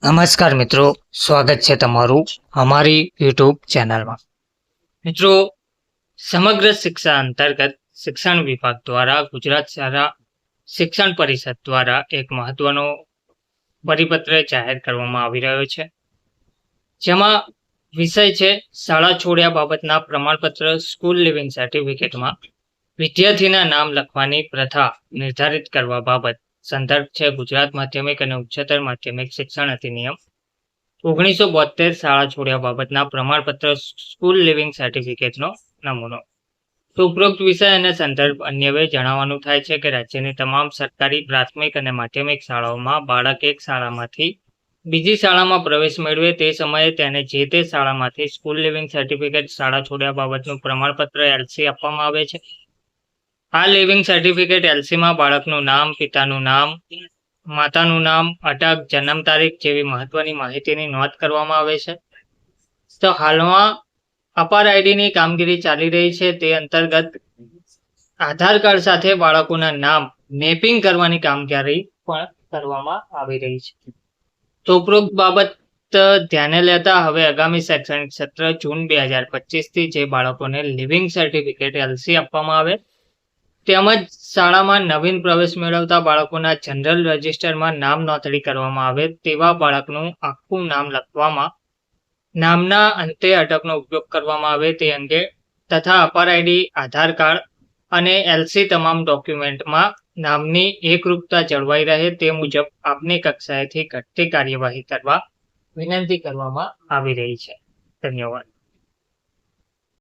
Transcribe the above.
નમસ્કાર મિત્રો, સ્વાગત છે તમારું અમારી યુટ્યુબ ચેનલમાં. મિત્રો, સમગ્ર શિક્ષા અંતર્ગત શિક્ષણ વિભાગ દ્વારા ગુજરાત શાળા શિક્ષણ પરિષદ દ્વારા એક મહત્વનો પરિપત્ર જાહેર કરવામાં આવી રહ્યો છે, જેમાં વિષય છે શાળા છોડ્યા બાબતના પ્રમાણપત્ર સ્કૂલ લિવિંગ સર્ટિફિકેટમાં વિદ્યાર્થીના નામ લખવાની પ્રથા નિર્ધારિત કરવા બાબત. સંદર્ભ છે ગુજરાત માધ્યમિક અને ઉચ્ચતર માધ્યમિક શિક્ષણ અધિનિયમ 1972 શાળા છોડ્યા બાબતના પ્રમાણપત્ર સ્કૂલ લિવિંગ સર્ટિફિકેટનો નમૂનો. તો ઉપરોક્ત વિષય અને સંદર્ભ અન્યવે જણાવવાનું થાય છે કે રાજ્યની તમામ સરકારી પ્રાથમિક અને માધ્યમિક શાળાઓમાં બાળક એક શાળામાંથી બીજી શાળામાં પ્રવેશ મેળવે તે સમયે તેને જે તે શાળામાંથી સ્કૂલ લિવિંગ સર્ટિફિકેટ શાળા છોડ્યા બાબતનું પ્રમાણપત્ર LC આપવામાં આવે છે. આ લિવિંગ સર્ટિફિકેટ LCમાં બાળકનું નામ, પિતાનું નામ, માતાનું નામ, અટક, જન્મ તારીખ જેવી મહત્વની માહિતીની નોંધ કરવામાં આવે છે. તો હાલમાં અપાર આઈડીની કામગીરી ચાલી રહી છે, તે અંતર્ગત આધાર કાર્ડ સાથે બાળકોના નામ મેપિંગ કરવાની કામગીરી પણ કરવામાં આવી રહી છે. તો ઉપરોક્ત બાબત ધ્યાને લેતા હવે આગામી શૈક્ષણિક સત્ર જૂન 2025 થી જે બાળકોને લિવિંગ સર્ટિફિકેટ LC આપવામાં આવે તેમજ શાળામાં નવીન પ્રવેશ મેળવતા બાળકોના જનરલ રજિસ્ટરમાં નામ નોંધણી કરવામાં આવે તેવા બાળકનું આખું નામ લખવામાં નામના અંતે અટકનો ઉપયોગ કરવામાં આવે તે અંગે તથા અપાર આઈડી, આધાર કાર્ડ અને LC તમામ ડોક્યુમેન્ટમાં નામની એકરૂપતા જળવાઈ રહે તે મુજબ આપની કક્ષાએથી ઘટતી કાર્યવાહી કરવા વિનંતી કરવામાં આવી રહી છે. ધન્યવાદ.